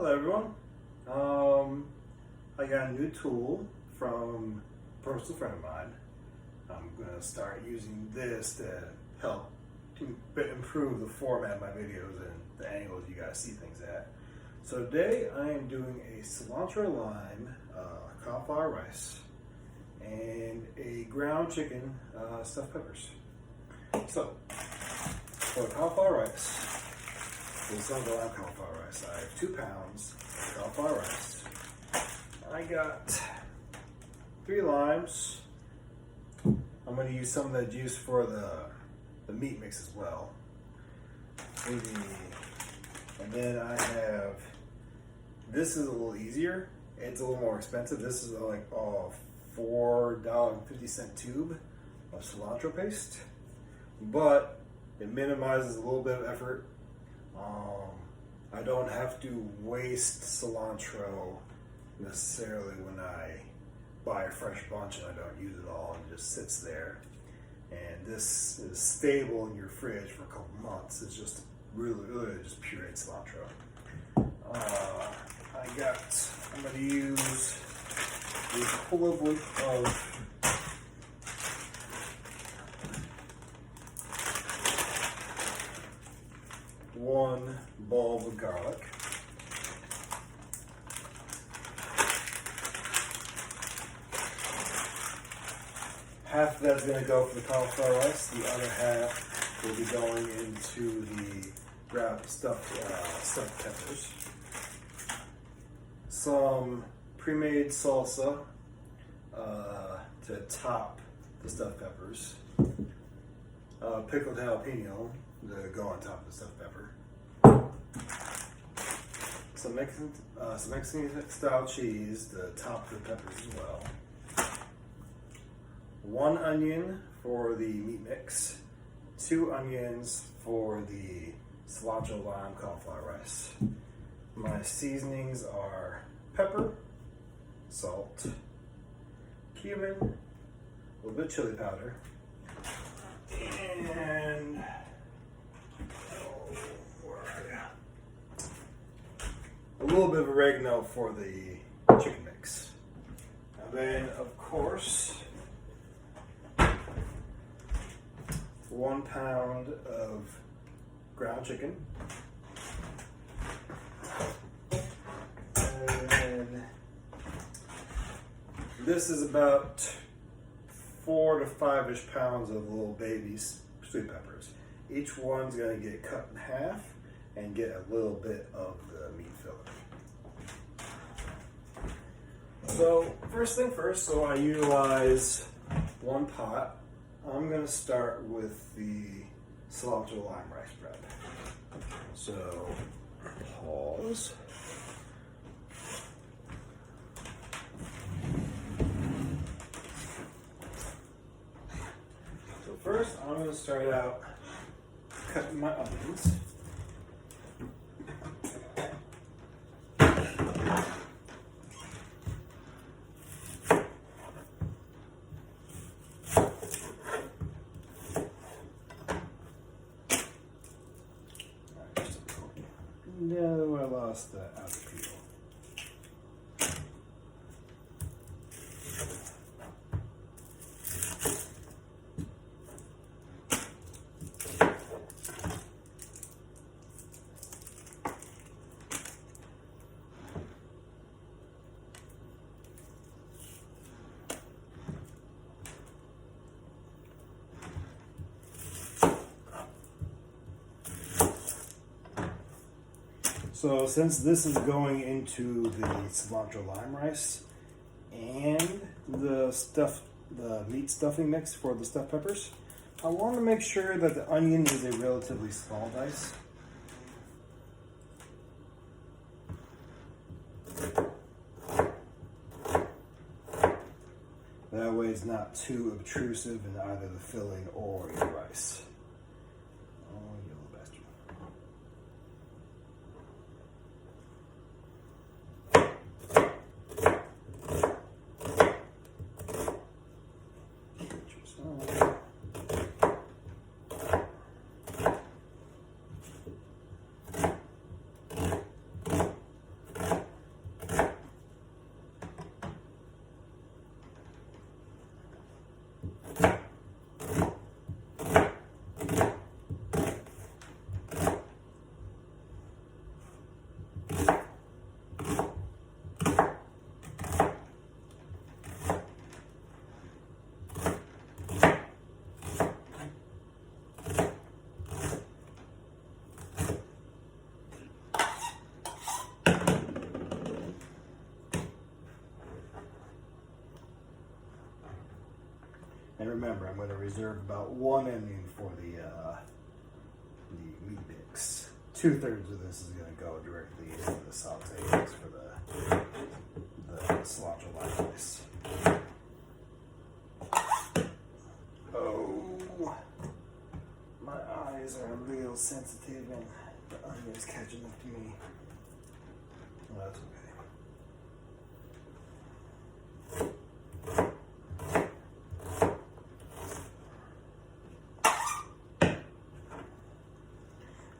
Hello everyone. I got a new tool from a personal friend of mine. I'm going to start using this to help to improve the format of my videos and the angles you guys see things at. So today I am doing a cilantro lime cauliflower rice and a ground chicken stuffed peppers. So for cauliflower rice, this is lime cauliflower rice. I have 2 pounds of cauliflower rice. I got 3 limes. I'm going to use some of that juice for the meat mix as well. And then I have, this is a little easier. It's a little more expensive. This is like $4.50 tube of cilantro paste, but it minimizes a little bit of effort. I don't have to waste cilantro necessarily when I buy a fresh bunch and I don't use it all and it just sits there. And this is stable in your fridge for a couple months. It's just really just pureed cilantro. I'm going to use the equivalent of one bulb of garlic, half of that's going to go for the cauliflower rice. The other half will be going into the stuffed peppers. Some pre-made salsa to top the stuffed peppers. Pickled jalapeno to go on top of the stuffed pepper. Some Mexican style cheese to top the peppers as well. 1 onion for the meat mix. 2 onions for the cilantro lime cauliflower rice. My seasonings are pepper, salt, cumin, a little bit of chili powder, and a little bit of oregano for the chicken mix. And then, of course, 1 pound of ground chicken. And this is about 4 to 5-ish pounds of little baby sweet peppers. Each one's going to get cut in half and get a little bit of the meat filling. So first thing first, so I utilize 1 pot. I'm going to start with the cilantro lime rice prep. So pause. So first I'm going to start out cutting my onions. No, I lost that outer peel. So since this is going into the cilantro lime rice and the meat stuffing mix for the stuffed peppers, I want to make sure that the onion is a relatively small dice. That way it's not too obtrusive in either the filling or your rice. Oh, you little bastard. reserve about 1 onion for the meat mix. 2/3 of this is going to go directly into the saute mix for the cilantro lime rice. Oh, my eyes are a little sensitive and the onion is catching up to me. Well, that's okay.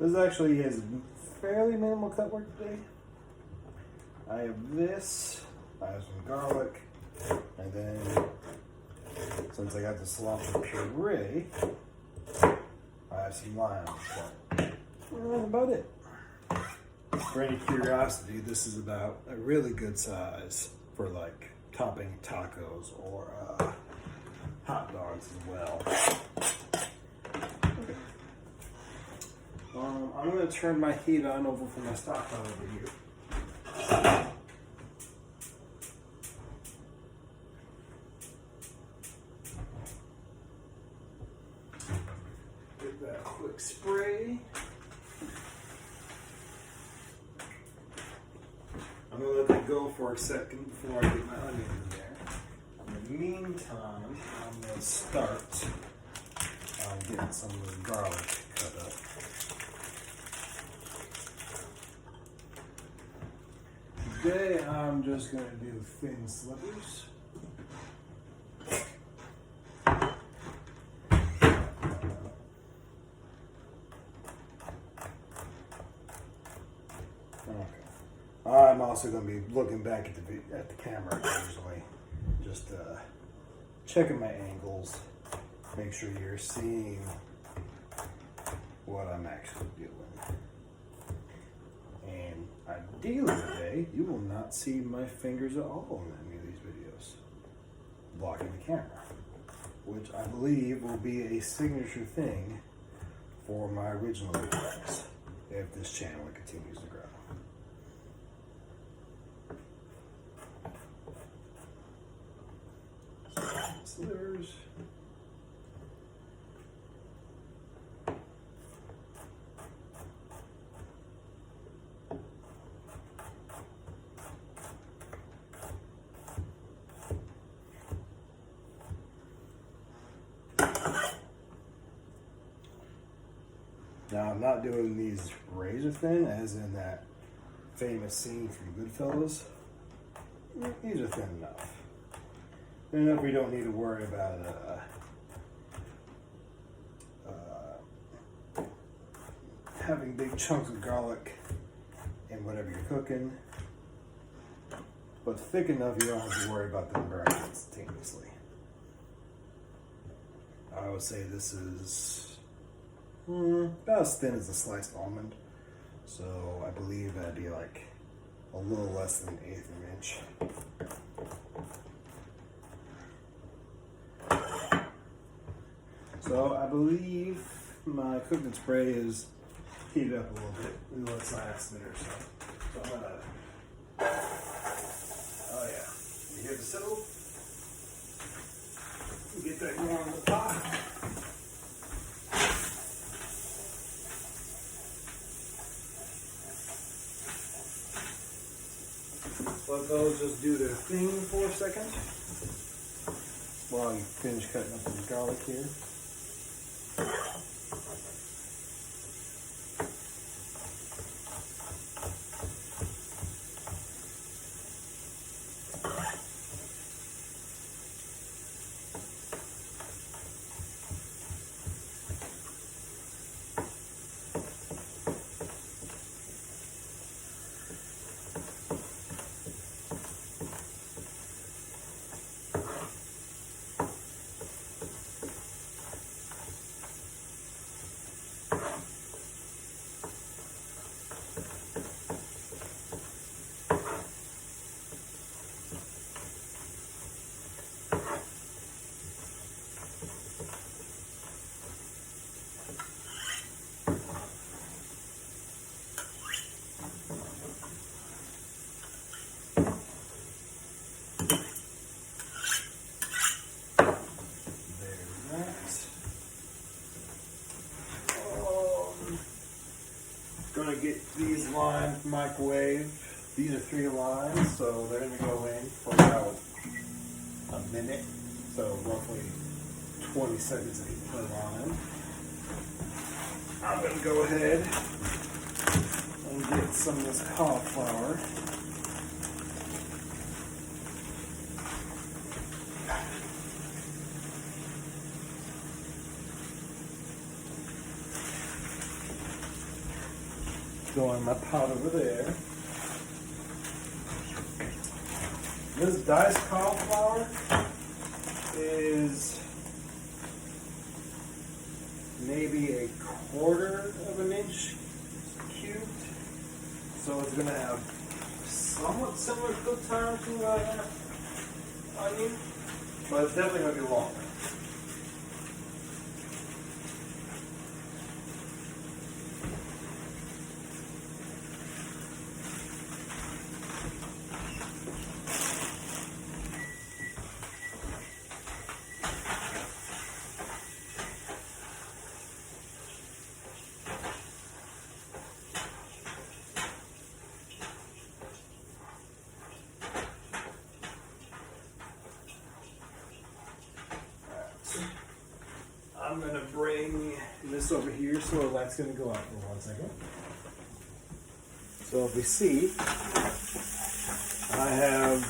This actually is fairly minimal cut work today. I have this, I have some garlic, and then since I got the cilantro puree, I have some lime. That's about it. For any curiosity, this is about a really good size for like topping tacos or hot dogs as well. I'm going to turn my heat on over for my stock pot over here. Give that a quick spray. I'm going to let that go for a second before I get my onion in there. In the meantime, I'm going to start getting some of the garlic cut up. Today I'm just going to do thin slivers. Okay. I'm also going to be looking back at the camera occasionally, just checking my angles, make sure you're seeing what I'm actually doing. And ideally today, you will not see my fingers at all in any of these videos, blocking the camera, which I believe will be a signature thing for my original videos if this channel continues to grow. So there's now, I'm not doing these razor thin as in that famous scene from Goodfellas. These are thin enough. Enough we don't need to worry about having big chunks of garlic in whatever you're cooking. But thick enough you don't have to worry about them burning instantaneously. I would say this is about as thin as a sliced almond, so I believe that'd be like a little less than 1/8 of an inch. So I believe my cooking spray is heated up a little bit in the last minute or so. So I'm gonna, oh yeah, you hear the sizzle? Get that going on the pot. Let those just do their thing for a second while I finish cutting up the garlic here. lime microwave. These are 3 limes, so they're going to go in for about a minute, so roughly 20 seconds per lime. I'm going to go ahead and get some of this cauliflower. Go in my pot over there. This diced cauliflower is maybe a 1/4 of an inch cubed, so it's going to have somewhat similar cook time to onion, but it's definitely going to be longer. I'm going to bring this over here so the light's going to go out for 1 second. So if we see, I have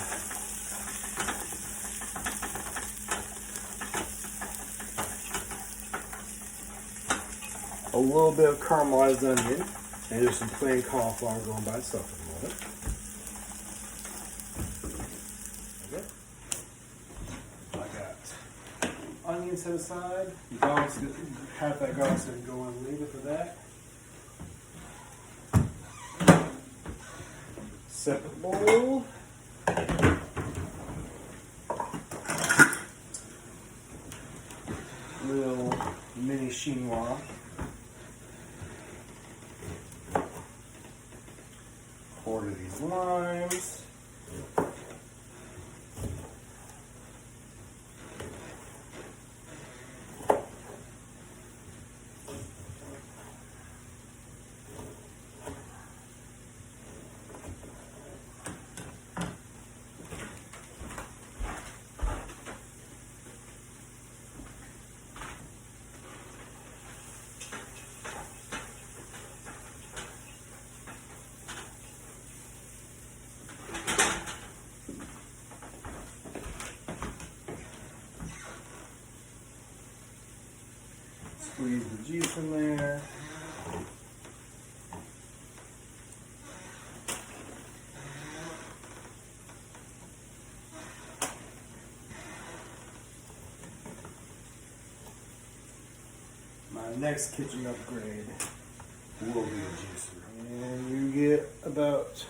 a little bit of caramelized onion and just some plain cauliflower going by itself at the moment. Onion set aside. Half that garlic's going to go in later for that. Separate bowl. Little mini chinois. Quarter these limes. Squeeze the juice in there. My next kitchen upgrade will be a juicer. And you get about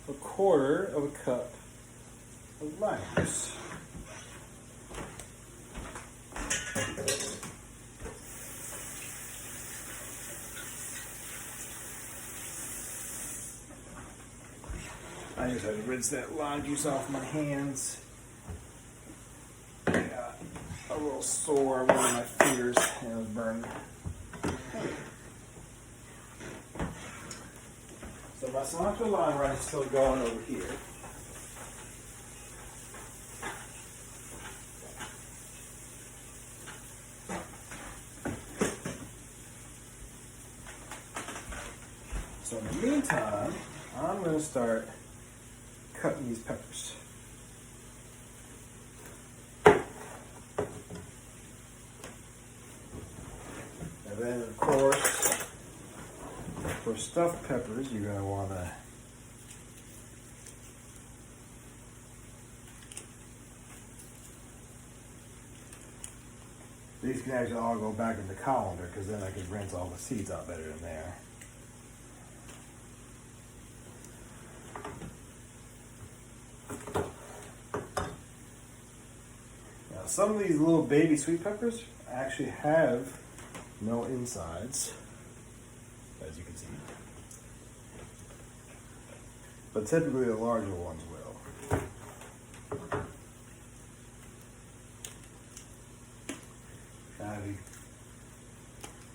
1/4 of a cup of lime juice. I just had to rinse that lime juice off my hands. I got a little sore on one of my fingers and it was burned. So my cilantro lime rice is still going over here. So in the meantime, I'm going to start cutting these peppers. And then of course, for stuffed peppers, you're going to want to these can actually all go back in the colander because then I can rinse all the seeds out better in there. Some of these little baby sweet peppers actually have no insides, as you can see. But typically the larger ones will. Now, if you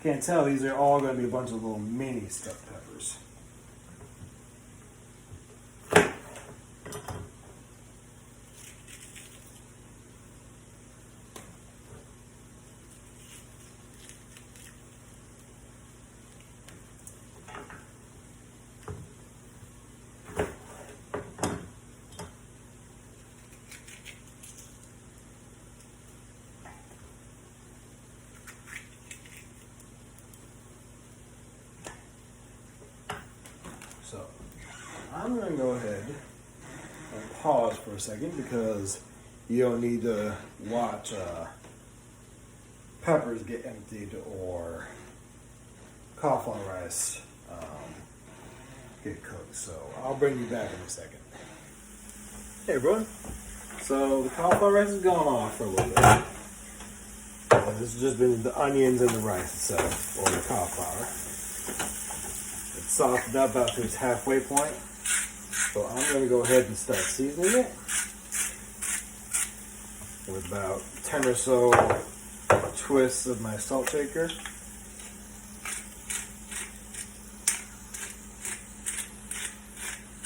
can't tell, these are all going to be a bunch of little mini stuffed peppers. So I'm going to go ahead and pause for a second because you don't need to watch peppers get emptied or cauliflower rice get cooked. So I'll bring you back in a second. Hey everyone. So the cauliflower rice has gone off for a little bit. This has just been the onions and the rice itself, or the cauliflower. It's softened up about to its halfway point. So I'm going to go ahead and start seasoning it with about 10 or so twists of my salt shaker.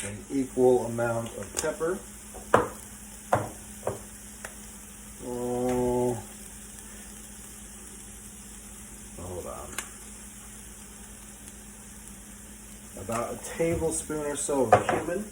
An equal amount of pepper. Oh, hold on. About a tablespoon or so of cumin.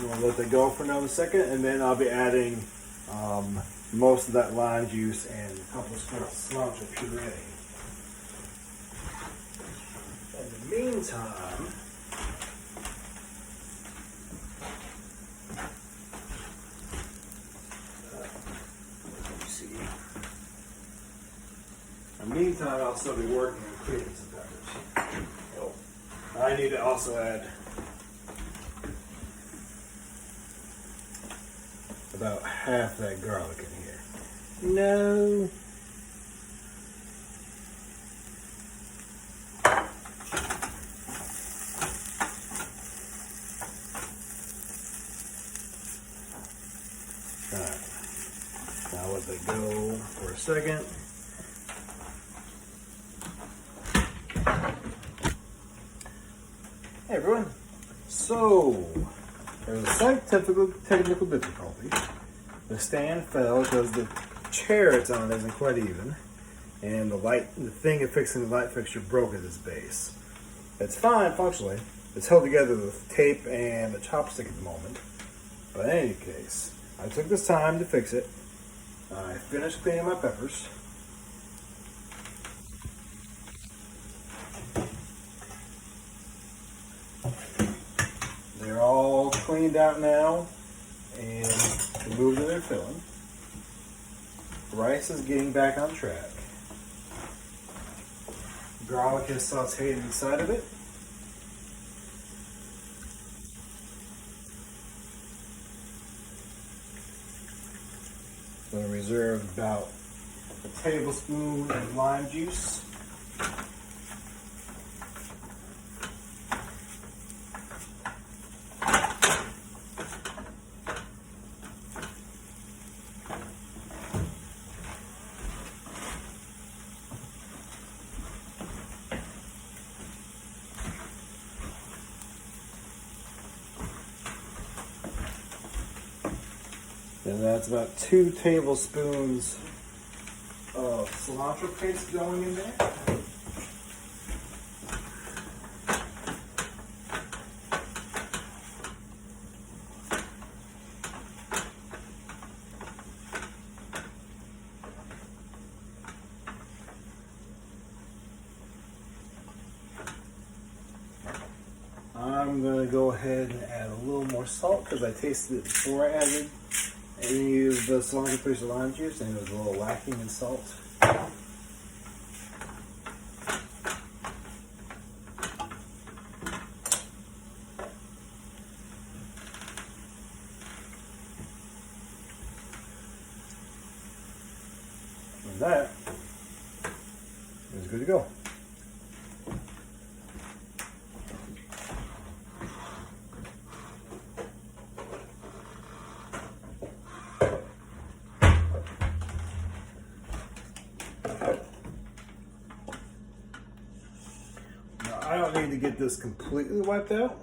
We'll let that go for another second, and then I'll be adding most of that lime juice and a couple of squirts of cilantro puree. In the meantime, I'll still be working on cleaning some peppers. So I need to also add about half that garlic in here. No. Alright. Now let that go for a second. Hey everyone. So there was a slight technical difficulty. The stand fell because the chair it's on isn't quite even, and the thing affixing the light fixture broke at its base. It's fine functionally. It's held together with tape and a chopstick at the moment. But in any case, I took this time to fix it. I finished cleaning my peppers. They're all cleaned out now and removed to their filling. Rice is getting back on track. Garlic is sauteed inside of it. I'm going to reserve about a tablespoon of lime juice. And that's about 2 tablespoons of cilantro paste going in there. I'm going to go ahead and add a little more salt because I tasted it before I added any of the cilantro paste or lime juice, and it was a little lacking in salt. And that is good to go. I don't need to get this completely wiped out.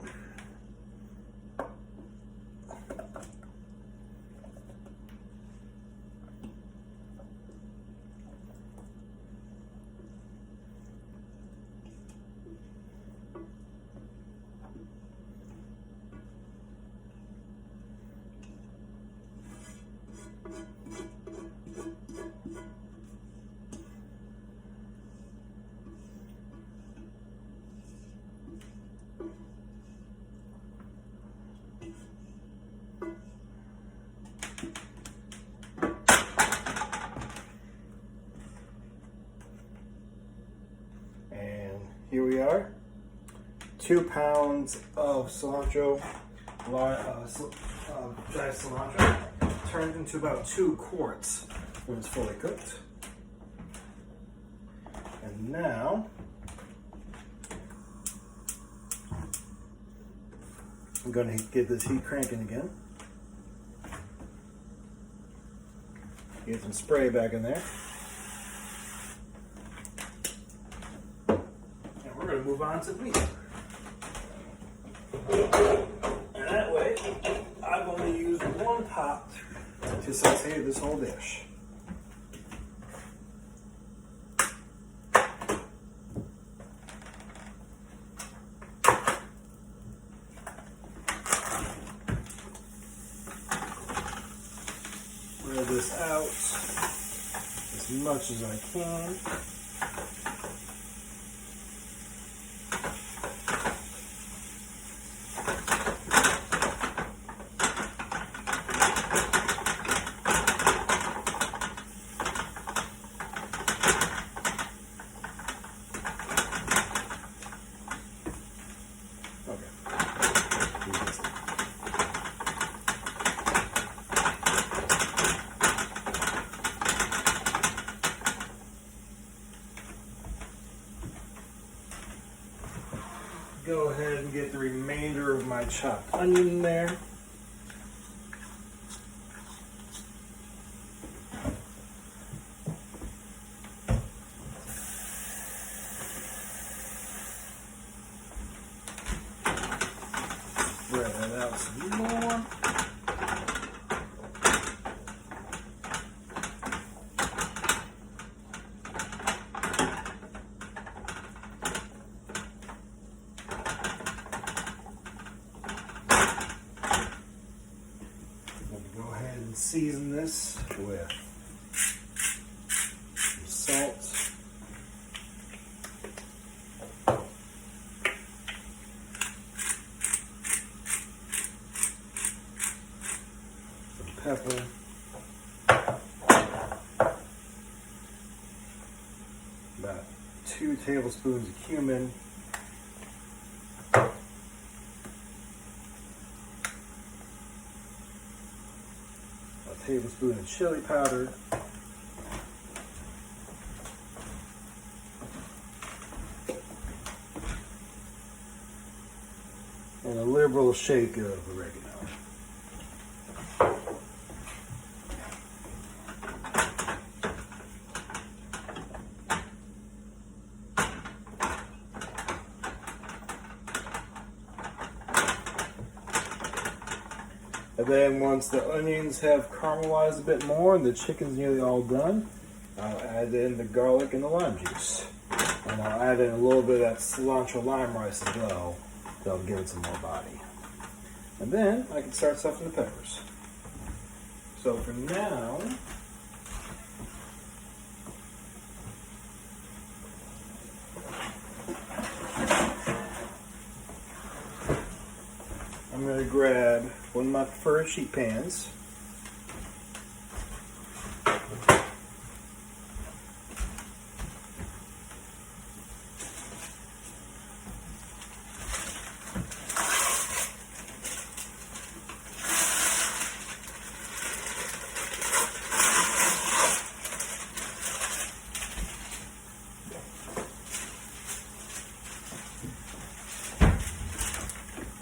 2 pounds of cilantro, dried cilantro, turned into about 2 quarts when it's fully cooked. And now, I'm going to get this heat cranking again. Get some spray back in there. And we're going to move on to the meat. And that way, I'm going to use 1 pot to saute this whole dish. Spread this out as much as I can. Go ahead and get the remainder of my chopped onion in there. Spread that out some more. Season this with some salt, some pepper, about 2 tablespoons of cumin, tablespoon of chili powder, and a liberal shake of oregano. And then once the onions have caramelized a bit more and the chicken's nearly all done, I'll add in the garlic and the lime juice. And I'll add in a little bit of that cilantro lime rice as well. That'll give it some more body. And then I can start stuffing the peppers. So for now, I'm going to grab one of my preferred sheet pans.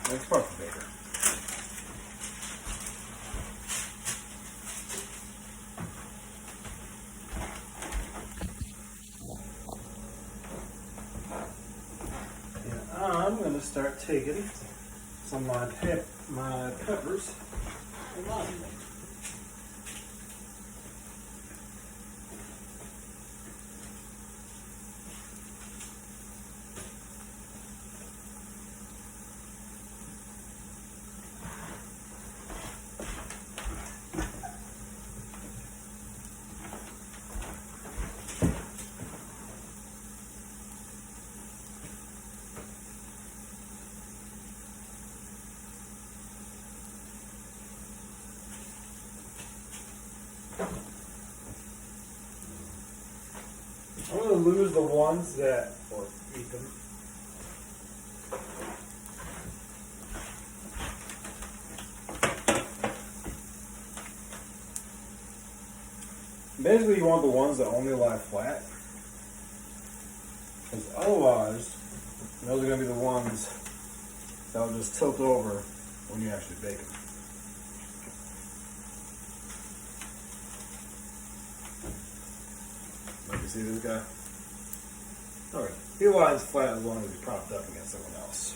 That's perfect, baker. I'm going to start taking some of my peppers and lining them. I'm going to lose the ones that, or eat them. Basically, you want the ones that only lie flat, because otherwise, those are going to be the ones that will just tilt over when you actually bake them. Like you see this guy? Alright, he lies flat as long as he's propped up against someone else.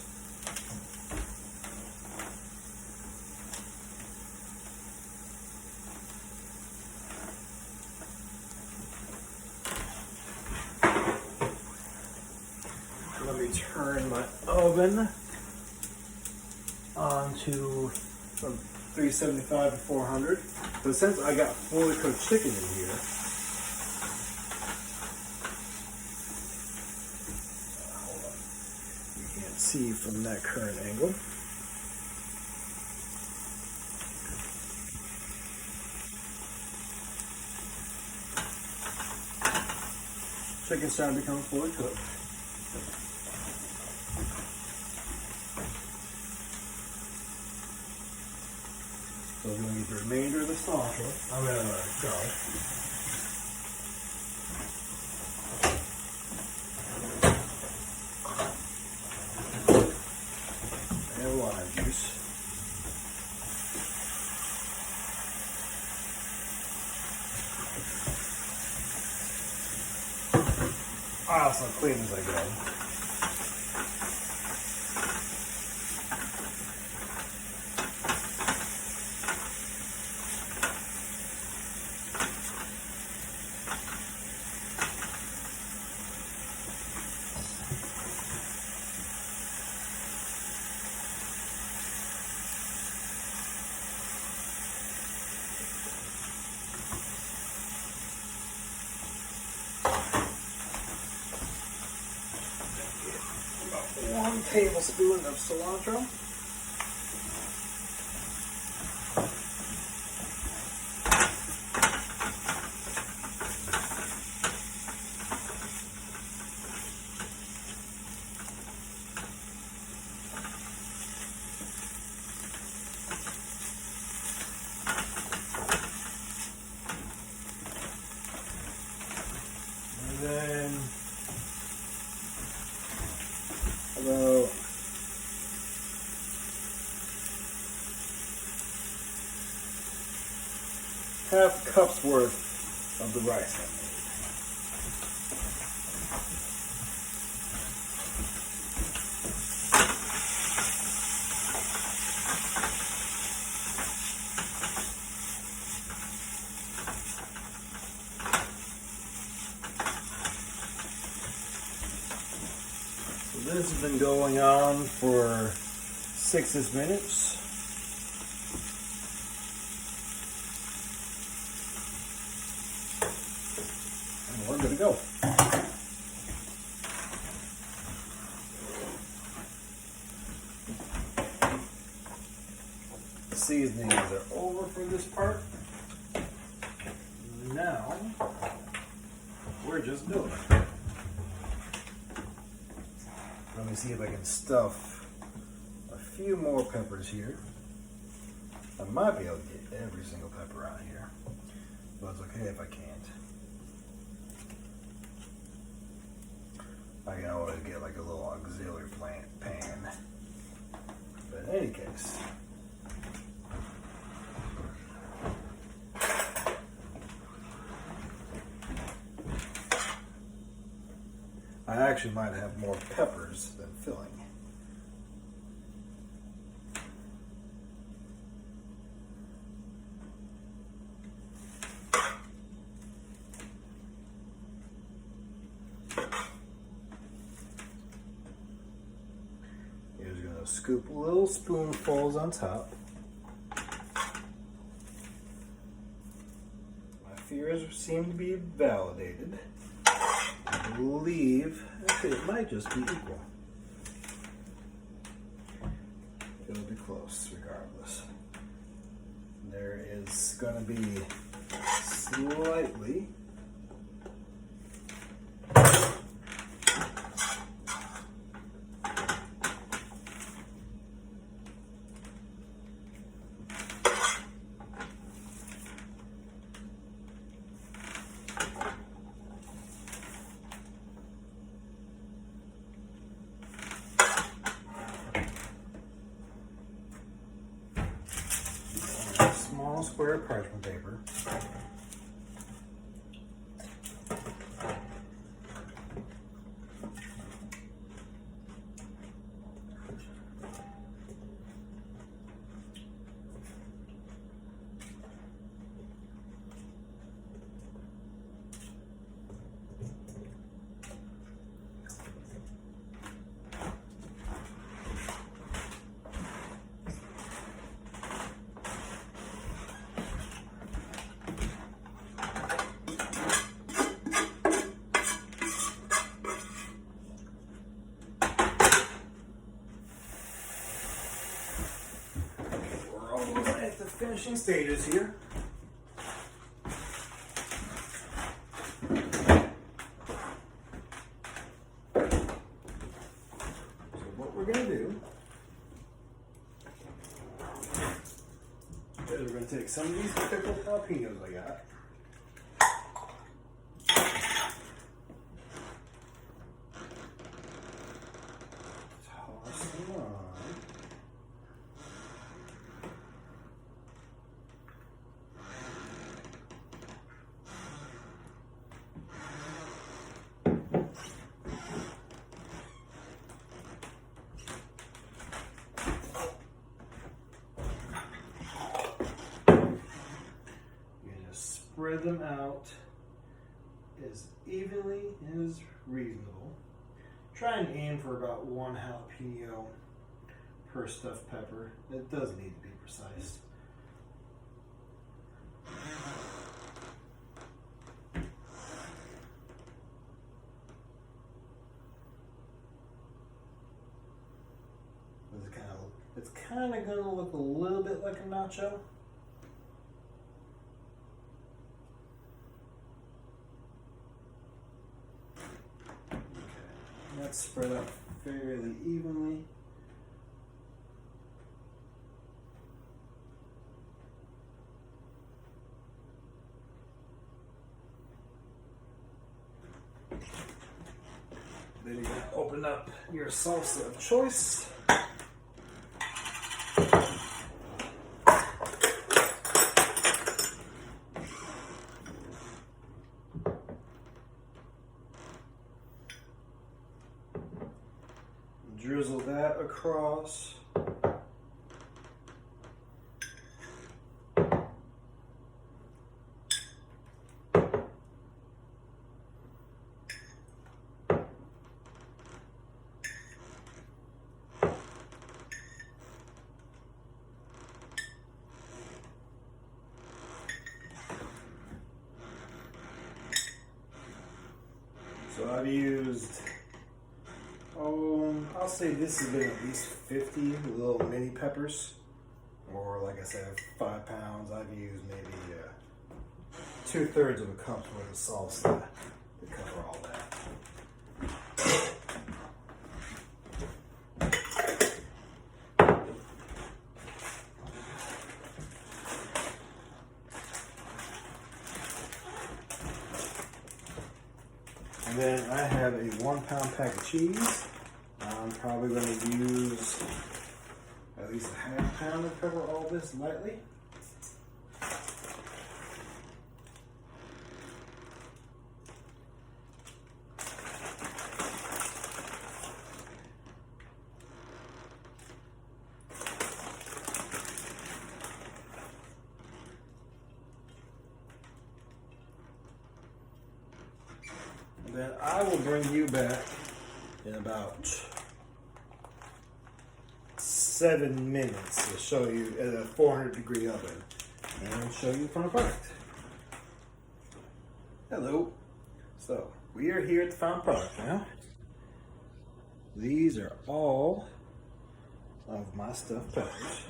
Let me turn my oven onto from 375 to 400. But since I got fully cooked chicken in here, hold on, you can't see from that current angle. Chicken's starting to become fully cooked. So we're going to get the remainder of the cilantro. I'm going to garlic. And lime juice. So clean as I go. About 1 tablespoon of cilantro. And then about half cup's worth of the rice I made. So this has been going on for 6 minutes. And we're good to go. The seasonings are over for this part. Now, we're just building. Let me see if I can stuff a few more peppers here. I might be able to get every single pepper out here, but it's okay if I can't. I can always get like a little auxiliary pan. But in any case, I actually might have more peppers than filling. You're just gonna scoop little spoonfuls on top. My fears seem to be validated. I believe actually it might just be equal. It'll be close regardless. There is going to be slightly small square of parchment paper. Finishing stages here. So what we're going to do is we're going to take some of these pickled jalapeños I got. Toss them on. Spread them out as evenly as reasonable. Try and aim for about 1 jalapeno per stuffed pepper. It does need to be precise. It's kind of going to look a little bit like a nacho. That's spread out fairly evenly. Then you're going to open up your salsa of choice. Drizzle that across. So I've used, I'll say this has been at least 50 little mini peppers, or like I said, 5 pounds. I've used maybe 2/3 of a cup worth of salsa to cover all that. And then I have a 1 pound pack of cheese. I'm probably going to use at least a 1/2 pound to cover all this lightly. And then I will bring you back in about 7 minutes to show you at a 400-degree oven and show you the final product. Hello. So we are here at the final product now. These are all of my stuffed peppers.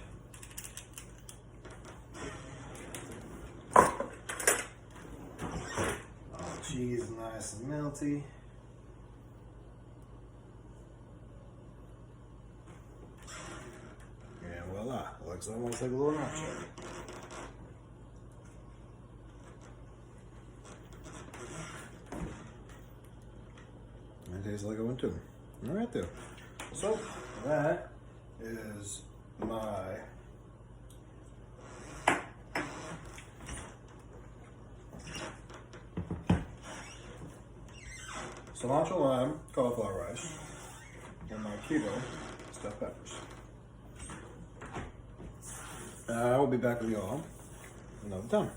Cheese nice and melty. And voila, looks almost like a little nacho. It tastes like a one too. All right there. So that is my cilantro lime cauliflower rice and my keto stuffed peppers. I will be back with you all another time.